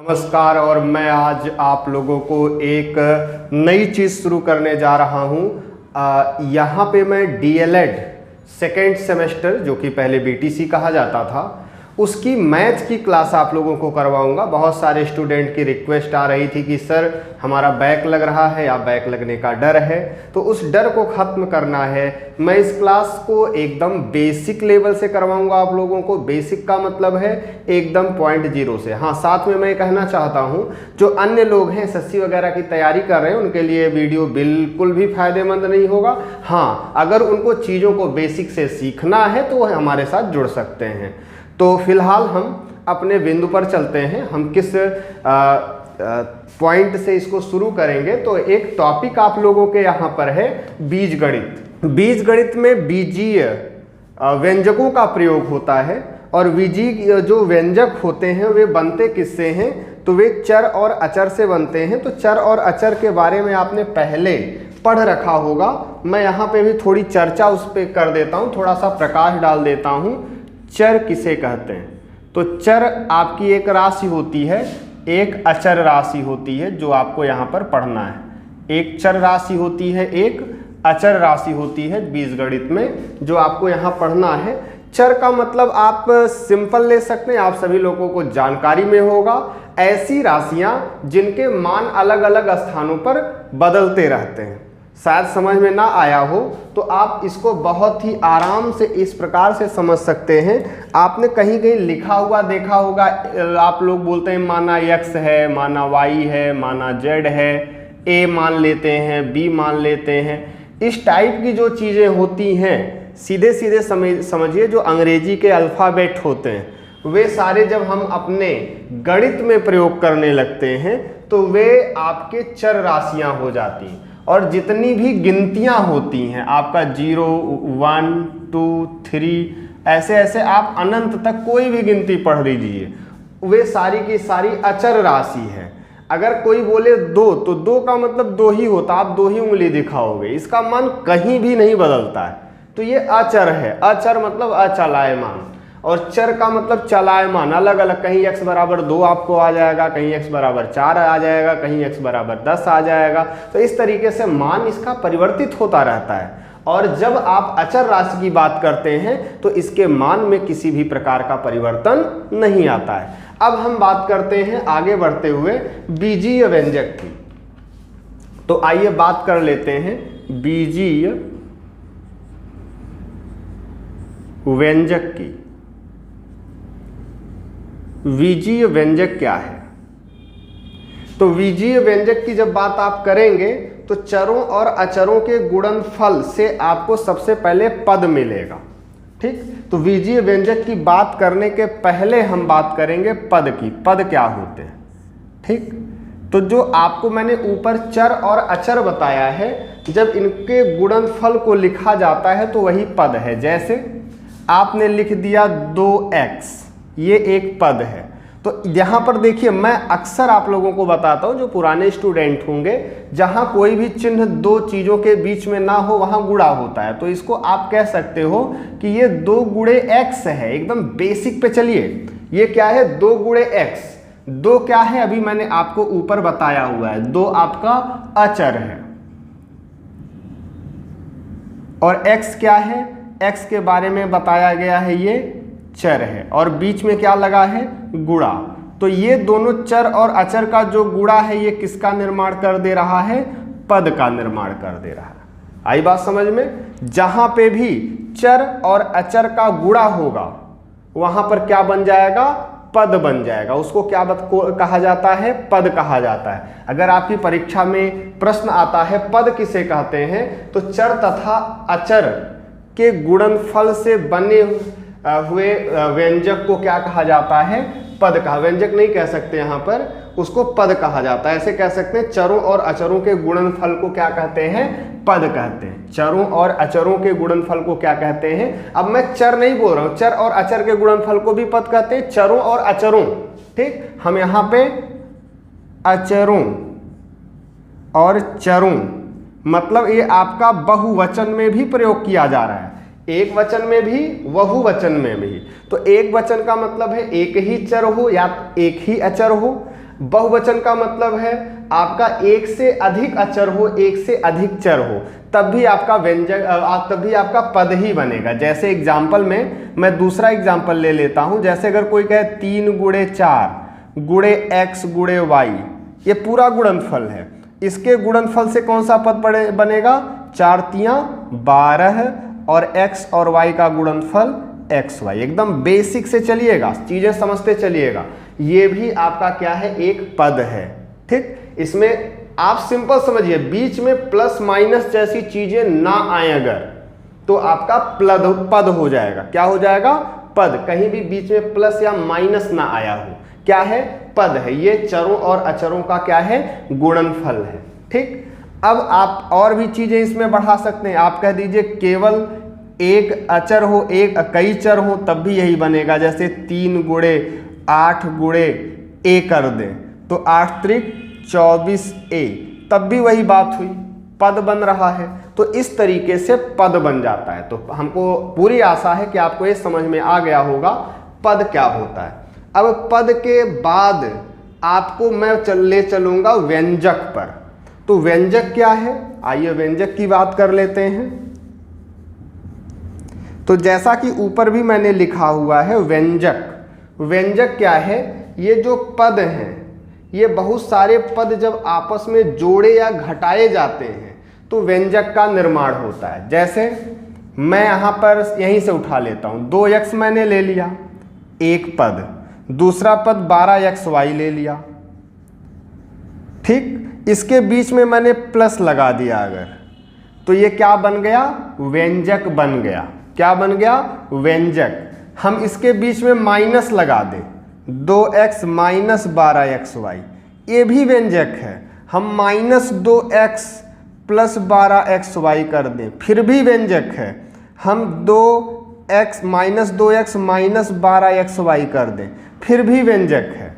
नमस्कार। और मैं आज आप लोगों को एक नई चीज़ शुरू करने जा रहा हूँ। यहाँ पे मैं डीएलएड सेकेंड सेमेस्टर, जो कि पहले बीटीसी कहा जाता था, उसकी मैथ की क्लास आप लोगों को करवाऊंगा। बहुत सारे स्टूडेंट की रिक्वेस्ट आ रही थी कि सर हमारा बैक लग रहा है या बैक लगने का डर है, तो उस डर को ख़त्म करना है। मैं इस क्लास को एकदम बेसिक लेवल से करवाऊंगा आप लोगों को। बेसिक का मतलब है एकदम पॉइंट जीरो से। हाँ, साथ में मैं कहना चाहता हूँ जो अन्य लोग हैं एसएससी वगैरह की तैयारी कर रहे हैं, उनके लिए वीडियो बिल्कुल भी फ़ायदेमंद नहीं होगा। हाँ, अगर उनको चीज़ों को बेसिक से सीखना है तो वह हमारे साथ जुड़ सकते हैं। तो फिलहाल हम अपने बिंदु पर चलते हैं। हम किस पॉइंट से इसको शुरू करेंगे, तो एक टॉपिक आप लोगों के यहाँ पर है बीजगणित। बीजगणित में बीजीय व्यंजकों का प्रयोग होता है, और बीजीय जो व्यंजक होते हैं वे बनते किससे हैं, तो वे चर और अचर से बनते हैं। तो चर और अचर के बारे में आपने पहले पढ़ रखा होगा। मैं यहाँ पे भी थोड़ी चर्चा उस पर कर देता हूँ, थोड़ा सा प्रकाश डाल देता हूँ। चर किसे कहते हैं, तो चर आपकी एक राशि होती है, एक अचर राशि होती है, जो आपको यहाँ पर पढ़ना है। एक चर राशि होती है, एक अचर राशि होती है बीजगणित में, जो आपको यहाँ पढ़ना है। चर का मतलब आप सिंपल ले सकते हैं, आप सभी लोगों को जानकारी में होगा। ऐसी राशियाँ जिनके मान अलग अलग स्थानों पर बदलते रहते हैं। शायद समझ में ना आया हो तो आप इसको बहुत ही आराम से इस प्रकार से समझ सकते हैं। आपने कहीं कहीं लिखा हुआ देखा होगा, आप लोग बोलते हैं माना x है, माना y है, माना z है, a मान लेते हैं, b मान लेते हैं। इस टाइप की जो चीज़ें होती हैं, सीधे सीधे समझिए जो अंग्रेजी के अल्फ़ाबेट होते हैं, वे सारे जब हम अपने गणित में प्रयोग करने लगते हैं तो वे आपके चर राशियाँ हो जाती हैं। और जितनी भी गिनतियां होती हैं, आपका 0, 1, 2, 3, ऐसे ऐसे आप अनंत तक कोई भी गिनती पढ़ लीजिए, वे सारी की सारी अचर राशि है। अगर कोई बोले 2, तो 2 का मतलब 2 ही होता, आप 2 ही उंगली दिखाओगे, इसका मान कहीं भी नहीं बदलता है, तो ये अचर है। अचर मतलब अचलायमान, और चर का मतलब चलायमान, अलग अलग। कहीं x बराबर 2 आपको आ जाएगा, कहीं x बराबर 4 आ जाएगा, कहीं x बराबर 10 आ जाएगा। तो इस तरीके से मान इसका परिवर्तित होता रहता है। और जब आप अचर राशि की बात करते हैं तो इसके मान में किसी भी प्रकार का परिवर्तन नहीं आता है। अब हम बात करते हैं आगे बढ़ते हुए बीजीय व्यंजक की। तो आइए बात कर लेते हैं बीजीय व्यंजक की। बीजीय व्यंजक क्या है, तो बीजीय व्यंजक की जब बात आप करेंगे तो चरों और अचरों के गुणनफल से आपको सबसे पहले पद मिलेगा। ठीक, तो बीजीय व्यंजक की बात करने के पहले हम बात करेंगे पद की। पद क्या होते हैं, ठीक। तो जो आपको मैंने ऊपर चर और अचर बताया है, जब इनके गुणनफल को लिखा जाता है तो वही पद है। जैसे आपने लिख दिया 2x, ये एक पद है। तो यहाँ पर देखिए, मैं अक्सर आप लोगों को बताता हूँ, जो पुराने स्टूडेंट होंगे, जहाँ कोई भी चिन्ह दो चीज़ों के बीच में ना हो वहाँ गुणा होता है। तो इसको आप कह सकते हो कि ये 2 गुणे x है। एकदम बेसिक पे चलिए, ये क्या है, 2 गुणे x। 2 क्या है, अभी मैंने आपको ऊपर बताया हुआ है, 2 आपका अचर है। और x क्या है, x के बारे में बताया गया है, ये चर है। और बीच में क्या लगा है, गुणा। तो ये दोनों चर और अचर का जो गुणा है, ये किसका निर्माण कर दे रहा है, पद का निर्माण कर दे रहा है। आई बात समझ में। जहां पे भी चर और अचर का गुणा होगा वहां पर क्या बन जाएगा, पद बन जाएगा। उसको क्या कहा जाता है, पद कहा जाता है। अगर आपकी परीक्षा में प्रश्न आता है पद किसे कहते हैं, तो चर तथा अचर के गुणनफल से बने हुए व्यंजक को क्या कहा जाता है, पद कहा। व्यंजक नहीं कह सकते यहाँ पर, उसको पद कहा जाता है। ऐसे कह सकते हैं, चरों और अचरों के गुणनफल को क्या कहते हैं, पद कहते हैं। चरों और अचरों के गुणनफल को क्या कहते हैं। अब मैं चर नहीं बोल रहा हूँ, चर और अचर के गुणनफल को भी पद कहते हैं, चरों और अचरों। ठीक, हम यहाँ पे अचरों और चरों, मतलब ये आपका बहुवचन में भी प्रयोग किया जा रहा है, एक वचन में भी, बहुवचन में भी। तो एक वचन का मतलब है एक ही चर हो या एक ही अचर हो। बहुवचन का मतलब है आपका एक से अधिक अचर हो, एक से अधिक चर हो, तब भी आपका व्यंजक तब भी आपका पद ही बनेगा। जैसे एग्जाम्पल में मैं दूसरा एग्जाम्पल ले लेता हूं। जैसे अगर कोई कहे 3 गुणे 4 गुणे x गुणे y, ये पूरा गुणनफल है, इसके गुणनफल से कौन सा पद बनेगा? 4 तियां 12 और x और y का गुणनफल xy। एकदम बेसिक से चलिएगा, चीजें समझते चलिएगा। ये भी आपका क्या है? एक पद है। ठीक, इसमें आप सिंपल समझिए, बीच में प्लस माइनस जैसी चीजें ना आए अगर, तो आपका पद हो जाएगा। क्या हो जाएगा? पद। कहीं भी बीच में प्लस या माइनस ना आया हो, क्या है? पद है। ये चरों और अचरों का क्या है? गुणनफल है। ठीक, अब आप और भी चीजें इसमें बढ़ा सकते हैं। आप कह दीजिए केवल एक अचर हो, कई चर हो, तब भी यही बनेगा। जैसे 3 गुणे 8 गुणे a कर दें तो 8 त्रिक 24a, तब भी वही बात हुई, पद बन रहा है। तो इस तरीके से पद बन जाता है। तो हमको पूरी आशा है कि आपको ये समझ में आ गया होगा पद क्या होता है। अब पद के बाद आपको मैं ले चलूंगा व्यंजक पर। तो व्यंजक क्या है? आइए व्यंजक की बात कर लेते हैं। तो जैसा कि ऊपर भी मैंने लिखा हुआ है व्यंजक। व्यंजक क्या है? ये जो पद हैं, ये बहुत सारे पद जब आपस में जोड़े या घटाए जाते हैं तो व्यंजक का निर्माण होता है। जैसे मैं यहाँ पर यहीं से उठा लेता हूँ, 2x मैंने ले लिया एक पद, दूसरा पद 12xy ले लिया। ठीक, इसके बीच में मैंने प्लस लगा दिया अगर, तो ये क्या बन गया? व्यंजक बन गया। क्या बन गया? व्यंजक। हम इसके बीच में माइनस लगा दें, 2x माइनस 12xy, ये भी व्यंजक है। हम माइनस 2x प्लस 12xy कर दें, फिर भी व्यंजक है। हम 2x minus 2x minus 12xy कर दें, फिर भी व्यंजक है।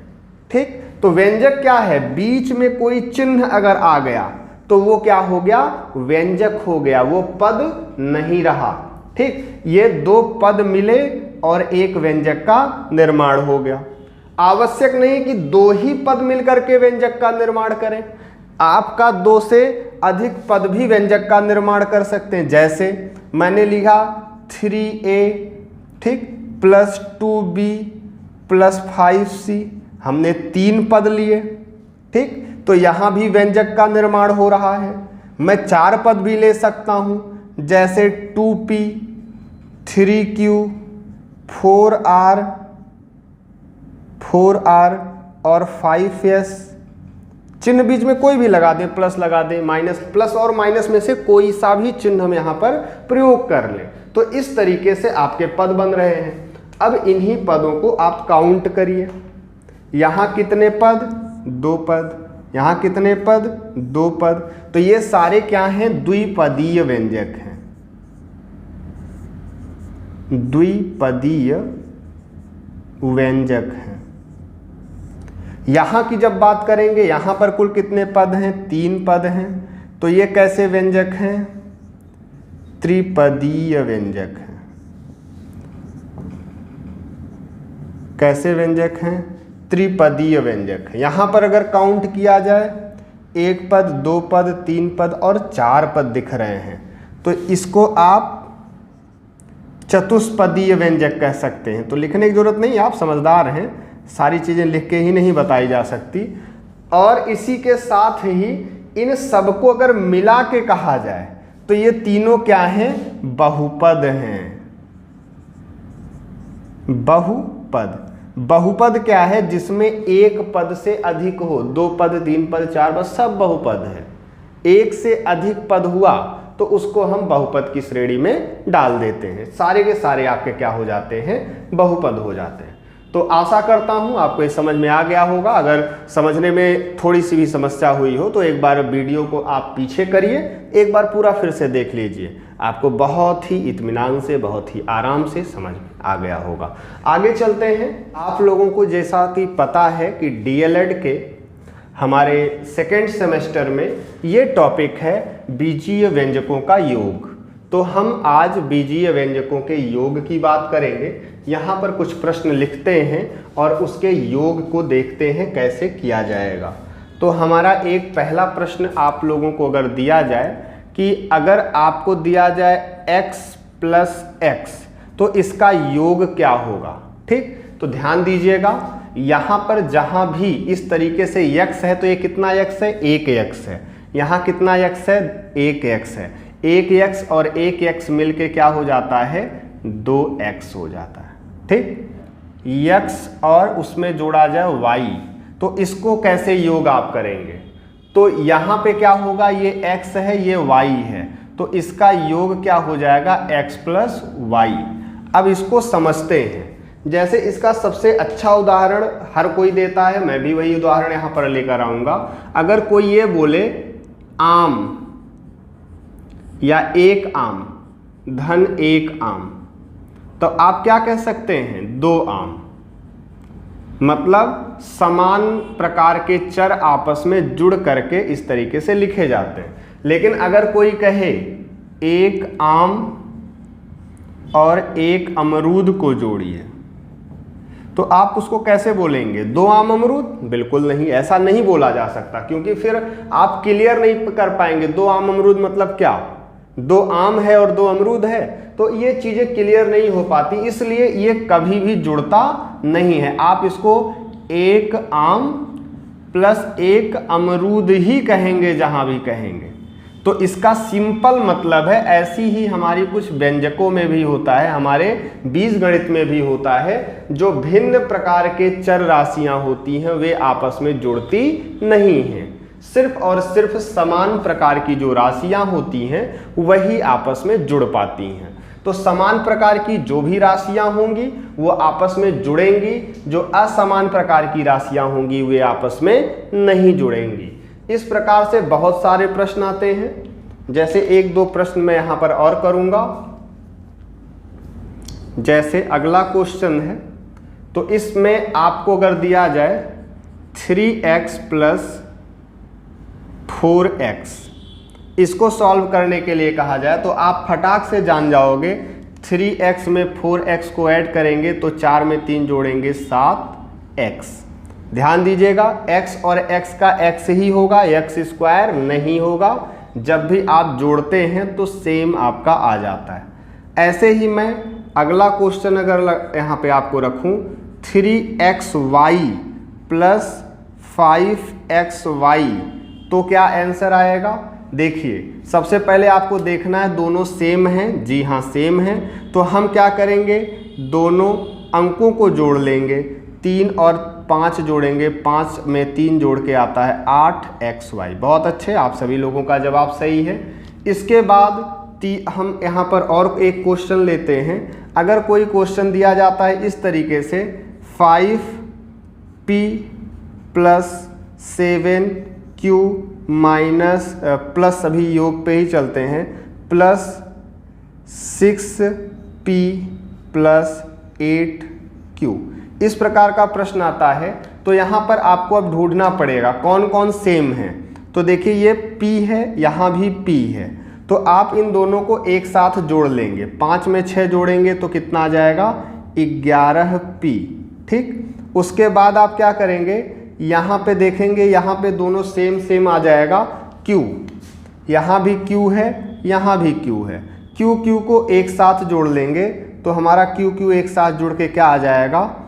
ठीक, तो व्यंजक क्या है? बीच में कोई चिन्ह अगर आ गया तो वो क्या हो गया? व्यंजक हो गया, वो पद नहीं रहा। ठीक, ये 2 पद मिले और एक व्यंजक का निर्माण हो गया। आवश्यक नहीं कि 2 ही पद मिलकर के व्यंजक का निर्माण करें, आपका 2 से अधिक पद भी व्यंजक का निर्माण कर सकते हैं। जैसे मैंने लिखा 3a, ठीक, प्लस 2b प्लस 5c, हमने 3 पद लिए। ठीक, तो यहां भी व्यंजक का निर्माण हो रहा है। मैं 4 पद भी ले सकता हूं, जैसे 2p 3q 4r और 5s। चिन्ह बीच में कोई भी लगा दें, प्लस लगा दें, माइनस, प्लस और माइनस में से कोई सा भी चिन्ह हम यहाँ पर प्रयोग कर लें। तो इस तरीके से आपके पद बन रहे हैं। अब इन्हीं पदों को आप काउंट करिए। यहाँ कितने पद? 2 पद। यहाँ कितने पद? 2 पद। तो ये सारे क्या हैं? द्विपदीय व्यंजक हैं। द्विपदीय व्यंजक हैं। यहां की जब बात करेंगे, यहां पर कुल कितने पद हैं? 3 पद हैं। तो ये कैसे व्यंजक हैं? त्रिपदीय व्यंजक हैं। कैसे व्यंजक हैं? त्रिपदीय व्यंजक है। यहां पर अगर काउंट किया जाए, 1 पद 2 पद 3 पद और 4 पद दिख रहे हैं, तो इसको आप चतुष्पदीय व्यंजक कह सकते हैं। तो लिखने की जरूरत नहीं, आप समझदार हैं, सारी चीजें लिख के ही नहीं बताई जा सकती। और इसी के साथ ही इन सबको अगर मिला के कहा जाए तो ये तीनों क्या हैं? बहुपद हैं। बहुपद। बहुपद क्या है? जिसमें एक पद से अधिक हो, 2 पद 3 पद 4 पद, सब बहुपद है। एक से अधिक पद हुआ तो उसको हम बहुपद की श्रेणी में डाल देते हैं। सारे के सारे आपके क्या हो जाते हैं? बहुपद हो जाते हैं। तो आशा करता हूं आपको ये समझ में आ गया होगा। अगर समझने में थोड़ी सी भी समस्या हुई हो तो एक बार वीडियो को आप पीछे करिए, एक बार पूरा फिर से देख लीजिए, आपको बहुत ही इत्मीनान से, बहुत ही आराम से समझ में आ गया होगा। आगे चलते हैं। आप लोगों को जैसा कि पता है कि डीएलएड के हमारे 2nd सेमेस्टर में ये टॉपिक है बीजीय व्यंजकों का योग। तो हम आज बीजीय व्यंजकों के योग की बात करेंगे। यहाँ पर कुछ प्रश्न लिखते हैं और उसके योग को देखते हैं कैसे किया जाएगा। तो हमारा एक पहला प्रश्न आप लोगों को अगर दिया जाए कि अगर आपको दिया जाए x प्लस एक्स तो इसका योग क्या होगा। ठीक, तो ध्यान दीजिएगा, यहाँ पर जहाँ भी इस तरीके से x है तो ये कितना x है, 1x है। यहाँ कितना x है, 1x है। 1x और 1x मिलके क्या हो जाता है, 2x हो जाता है। ठीक, x और उसमें जोड़ा जाए y, तो इसको कैसे योग आप करेंगे। तो यहाँ पे क्या होगा, ये x है ये y है, तो इसका योग क्या हो जाएगा, x प्लस y। अब इसको समझते हैं। जैसे इसका सबसे अच्छा उदाहरण हर कोई देता है, मैं भी वही उदाहरण यहाँ पर लेकर आऊँगा। अगर कोई ये बोले आम या एक आम धन एक आम, तो आप क्या कह सकते हैं, 2 आम। मतलब समान प्रकार के चर आपस में जुड़ करके इस तरीके से लिखे जाते हैं। लेकिन अगर कोई कहे एक आम और एक अमरूद को जोड़िए, तो आप उसको कैसे बोलेंगे, 2 आम अमरूद। बिल्कुल नहीं, ऐसा नहीं बोला जा सकता, क्योंकि फिर आप क्लियर नहीं कर पाएंगे 2 आम अमरूद मतलब क्या, 2 आम है और 2 अमरूद है, तो ये चीज़ें क्लियर नहीं हो पाती, इसलिए ये कभी भी जुड़ता नहीं है। आप इसको 1 आम प्लस 1 अमरूद ही कहेंगे जहाँ भी कहेंगे। तो इसका सिंपल मतलब है, ऐसी ही हमारी कुछ व्यंजकों में भी होता है, हमारे बीजगणित में भी होता है, जो भिन्न प्रकार के चर राशियां होती हैं वे आपस में जुड़ती नहीं हैं। सिर्फ और सिर्फ समान प्रकार की जो राशियां होती हैं वही आपस में जुड़ पाती हैं। तो समान प्रकार की जो भी राशियां होंगी वो आपस में जुड़ेंगी, जो असमान प्रकार की राशियां होंगी वे आपस में नहीं जुड़ेंगी। इस प्रकार से बहुत सारे प्रश्न आते हैं। जैसे 1-2 प्रश्न मैं यहां पर और करूंगा। जैसे अगला क्वेश्चन है, तो इसमें आपको अगर दिया जाए 3x प्लस 4x, इसको सॉल्व करने के लिए कहा जाए तो आप फटाक से जान जाओगे, 3x में 4x को ऐड करेंगे तो 4 में 3 जोड़ेंगे 7x। ध्यान दीजिएगा, x और x का x ही होगा, x स्क्वायर नहीं होगा। जब भी आप जोड़ते हैं तो सेम आपका आ जाता है। ऐसे ही मैं अगला क्वेश्चन अगर यहाँ पे आपको रखूँ, 3xy प्लस 5xy, तो क्या आंसर आएगा। देखिए, सबसे पहले आपको देखना है दोनों सेम हैं। जी हाँ, सेम हैं। तो हम क्या करेंगे, दोनों अंकों को जोड़ लेंगे, 3 और 5 जोड़ेंगे, 5 में 3 जोड़ के आता है 8xy। बहुत अच्छे, आप सभी लोगों का जवाब सही है। इसके बाद हम यहाँ पर और एक क्वेश्चन लेते हैं। अगर कोई क्वेश्चन दिया जाता है इस तरीके से, 5p plus 7q minus plus सभी योग पे ही चलते हैं, प्लस 6p प्लस 8q, इस प्रकार का प्रश्न आता है। तो यहाँ पर आपको अब ढूंढना पड़ेगा कौन कौन सेम है। तो देखिए, ये p है, यहाँ भी p है, तो आप इन दोनों को एक साथ जोड़ लेंगे। 5 में 6 जोड़ेंगे तो कितना आ जाएगा, 11p। ठीक, उसके बाद आप क्या करेंगे, यहाँ पे देखेंगे, यहाँ पे दोनों सेम आ जाएगा। q, यहाँ भी q है, यहाँ भी q है, q को एक साथ जोड़ लेंगे तो हमारा q एक साथ जुड़ के क्या आ जाएगा,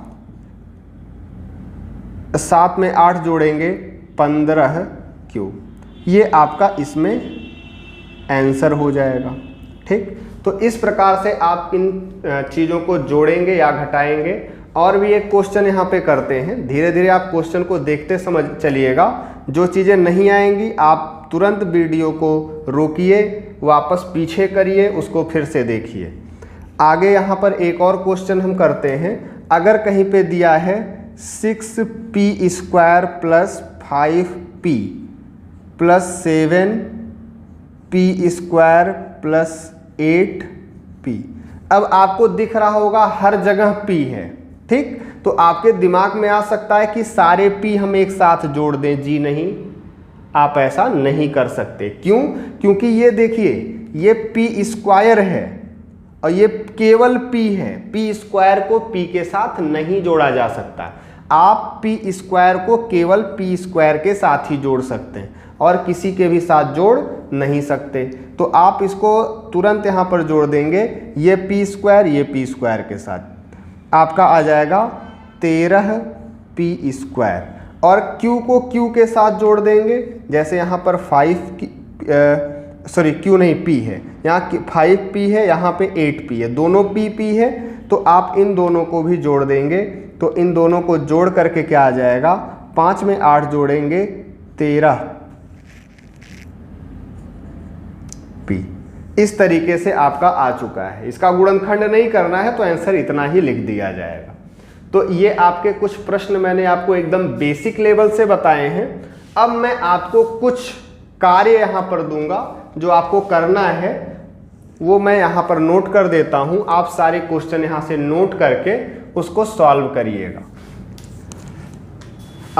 7 में 8 जोड़ेंगे 15q। ये आपका इसमें आंसर हो जाएगा। ठीक, तो इस प्रकार से आप इन चीज़ों को जोड़ेंगे या घटाएंगे। और भी एक क्वेश्चन यहाँ पे करते हैं, धीरे धीरे आप क्वेश्चन को देखते समझ चलिएगा। जो चीज़ें नहीं आएंगी आप तुरंत वीडियो को रोकिए, वापस पीछे करिए, उसको फिर से देखिए। आगे यहाँ पर एक और क्वेश्चन हम करते हैं। अगर कहीं पे दिया है 6p square plus 5p plus 7p square plus 8p, अब आपको दिख रहा होगा हर जगह p है। ठीक, तो आपके दिमाग में आ सकता है कि सारे p हम एक साथ जोड़ दें। जी नहीं, आप ऐसा नहीं कर सकते। क्यों? क्योंकि ये देखिए, ये p स्क्वायर है और ये केवल p है। p स्क्वायर को p के साथ नहीं जोड़ा जा सकता। आप p स्क्वायर को केवल p स्क्वायर के साथ ही जोड़ सकते हैं और किसी के भी साथ जोड़ नहीं सकते। तो आप इसको तुरंत यहाँ पर जोड़ देंगे, ये p स्क्वायर ये p स्क्वायर के साथ आपका आ जाएगा 13p स्क्वायर। और q को q के साथ जोड़ देंगे, जैसे यहाँ पर 5 q नहीं p है, यहाँ 5p है, यहाँ पे 8p है, दोनों p है। तो आप इन दोनों को भी जोड़ देंगे, तो इन दोनों को जोड़ करके क्या आ जाएगा, 5 में 8 जोड़ेंगे 13p। इस तरीके से आपका आ चुका है। इसका गुणनखंड नहीं करना है तो आंसर इतना ही लिख दिया जाएगा। तो ये आपके कुछ प्रश्न मैंने आपको एकदम बेसिक लेवल से बताए हैं। अब मैं आपको कुछ कार्य यहाँ पर दूंगा जो आपको करना है, वो मैं यहाँ पर नोट कर देता हूँ। आप सारे क्वेश्चन यहाँ से नोट करके उसको सॉल्व करिएगा।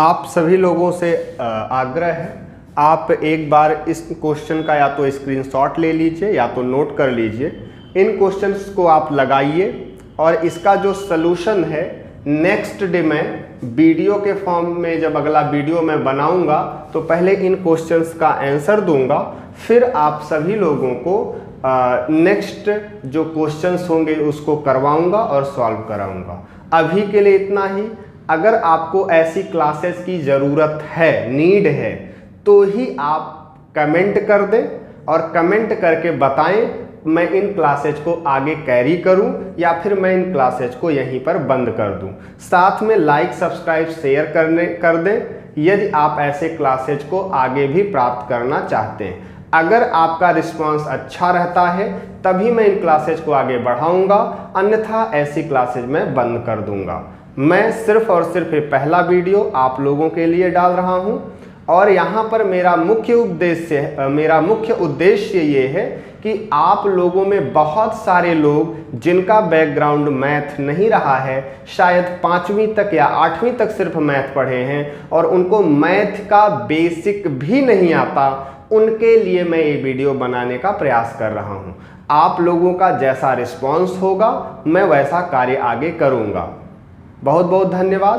आप सभी लोगों से आग्रह है, आप एक बार इस क्वेश्चन का या तो स्क्रीनशॉट ले लीजिए या तो नोट कर लीजिए। इन क्वेश्चंस को आप लगाइए और इसका जो सलूशन है नेक्स्ट डे में वीडियो के फॉर्म में, जब अगला वीडियो मैं बनाऊंगा तो पहले इन क्वेश्चंस का आंसर दूंगा, फिर आप सभी लोगों को नेक्स्ट जो क्वेश्चंस होंगे उसको करवाऊंगा और सॉल्व कराऊंगा। अभी के लिए इतना ही। अगर आपको ऐसी क्लासेस की ज़रूरत है, नीड है, तो ही आप कमेंट कर दें और कमेंट करके बताएं मैं इन क्लासेज को आगे कैरी करूं या फिर मैं इन क्लासेज को यहीं पर बंद कर दूं। साथ में लाइक सब्सक्राइब शेयर कर दें यदि आप ऐसे क्लासेज को आगे भी प्राप्त करना चाहते हैं। अगर आपका रिस्पांस अच्छा रहता है तभी मैं इन क्लासेज को आगे बढ़ाऊंगा, अन्यथा ऐसी क्लासेज मैं बंद कर दूंगा। मैं सिर्फ और सिर्फ ये पहला वीडियो आप लोगों के लिए डाल रहा हूं और यहाँ पर मेरा मुख्य उद्देश्य ये है कि आप लोगों में बहुत सारे लोग जिनका बैकग्राउंड मैथ नहीं रहा है, शायद 5वीं तक या 8वीं तक सिर्फ मैथ पढ़े हैं और उनको मैथ का बेसिक भी नहीं आता, उनके लिए मैं ये वीडियो बनाने का प्रयास कर रहा हूँ। आप लोगों का जैसा रिस्पॉन्स होगा मैं वैसा कार्य आगे करूँगा। बहुत बहुत धन्यवाद।